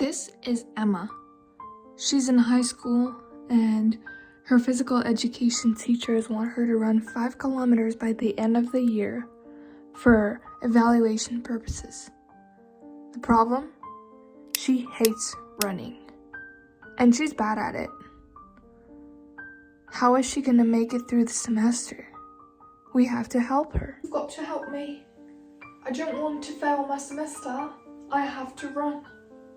This is Emma. She's in high school and her physical education teachers want her to run 5 kilometers by the end of the year for evaluation purposes. The problem? She hates running and she's bad at it. How is she going to make it through the semester? We have to help her. You've got to help me. I don't want to fail my semester. I have to run.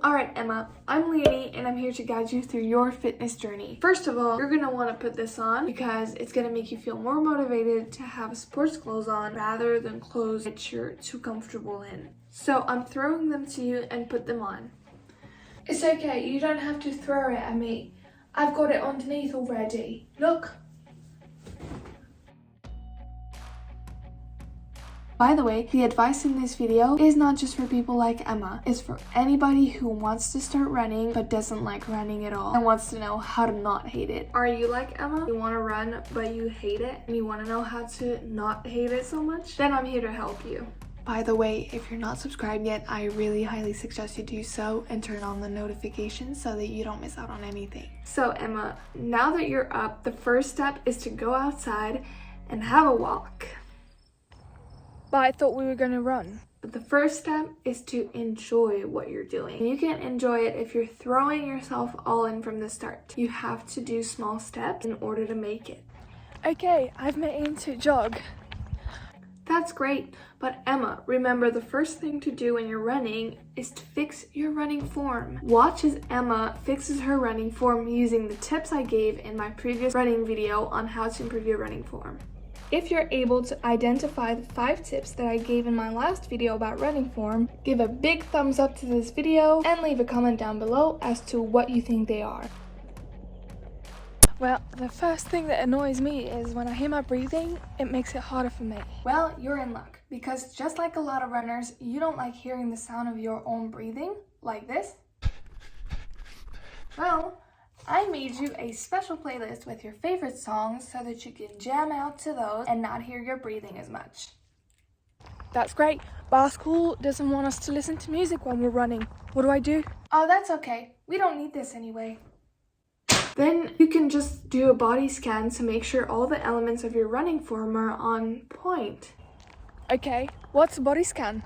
Alright Emma, I'm Leonie and I'm here to guide you through your fitness journey. First of all, you're going to want to put this on because it's going to make you feel more motivated to have sports clothes on rather than clothes that you're too comfortable in. So I'm throwing them to you and put them on. It's okay, you don't have to throw it at me. I've got it underneath already. Look. By the way, the advice in this video is not just for people like Emma. It's for anybody who wants to start running but doesn't like running at all and wants to know how to not hate it. Are you like Emma? You want to run but you hate it and you want to know how to not hate it so much? Then I'm here to help you. By the way, if you're not subscribed yet, I really highly suggest you do so and turn on the notifications so that you don't miss out on anything. So Emma, now that you're up, the first step is to go outside and have a walk. But I thought we were going to run. But the first step is to enjoy what you're doing. You can't enjoy it if you're throwing yourself all in from the start. You have to do small steps in order to make it. Okay, I've my aim to jog. That's great, but Emma, remember the first thing to do when you're running is to fix your running form. Watch as Emma fixes her running form using the tips I gave in my previous running video on how to improve your running form. If you're able to identify the 5 tips that I gave in my last video about running form, give a big thumbs up to this video and leave a comment down below as to what you think they are. Well, the first thing that annoys me is when I hear my breathing, it makes it harder for me. Well, you're in luck, because just like a lot of runners, you don't like hearing the sound of your own breathing, like this. Well, I made you a special playlist with your favorite songs so that you can jam out to those and not hear your breathing as much. That's great, but our school doesn't want us to listen to music when we're running. What do I do? Oh, that's okay. We don't need this anyway. Then you can just do a body scan to make sure all the elements of your running form are on point. Okay, what's a body scan?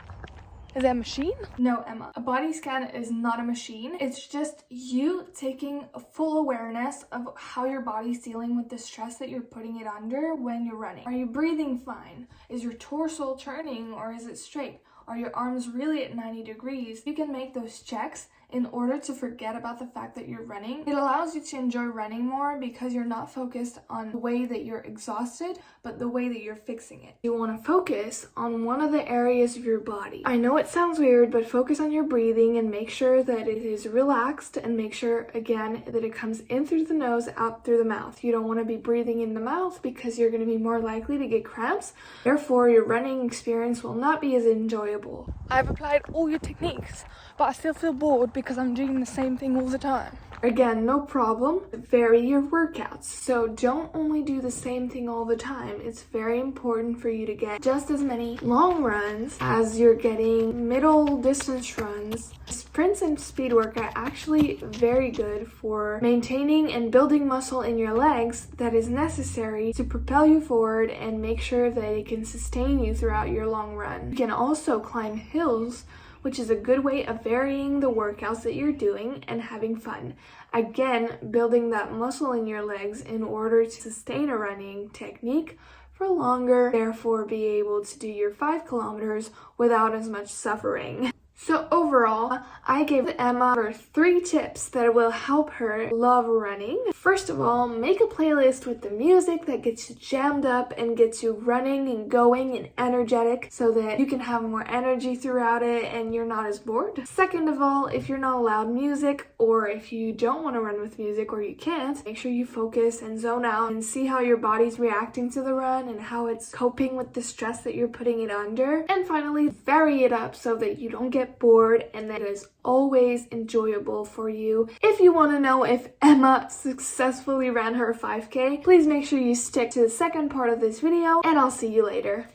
Is that a machine? No, Emma. A body scan is not a machine. It's just you taking a full awareness of how your body's dealing with the stress that you're putting it under when you're running. Are you breathing fine? Is your torso turning or is it straight? Are your arms really at 90 degrees? You can make those checks in order to forget about the fact that you're running. It allows you to enjoy running more because you're not focused on the way that you're exhausted, but the way that you're fixing it. You want to focus on one of the areas of your body. I know it sounds weird, but focus on your breathing and make sure that it is relaxed and make sure, again, that it comes in through the nose, out through the mouth. You don't want to be breathing in the mouth because you're going to be more likely to get cramps. Therefore, your running experience will not be as enjoyable. I've applied all your techniques, but I still feel bored because I'm doing the same thing all the time. Again, no problem. Vary your workouts. So don't only do the same thing all the time. It's very important for you to get just as many long runs as you're getting middle distance runs. Sprints and speed work are actually very good for maintaining and building muscle in your legs that is necessary to propel you forward and make sure that it can sustain you throughout your long run. You can also climb hills, which is a good way of varying the workouts that you're doing and having fun. Again, building that muscle in your legs in order to sustain a running technique for longer, therefore be able to do your 5 kilometers without as much suffering. So overall, I gave Emma her 3 tips that will help her love running. First of all, make a playlist with the music that gets you jammed up and gets you running and going and energetic so that you can have more energy throughout it and you're not as bored. Second of all, if you're not allowed music or if you don't want to run with music or you can't, make sure you focus and zone out and see how your body's reacting to the run and how it's coping with the stress that you're putting it under. And finally, vary it up so that you don't get bored and that it is always enjoyable for you. If you want to know if Emma successfully ran her 5K, please make sure you stick to the second part of this video and I'll see you later.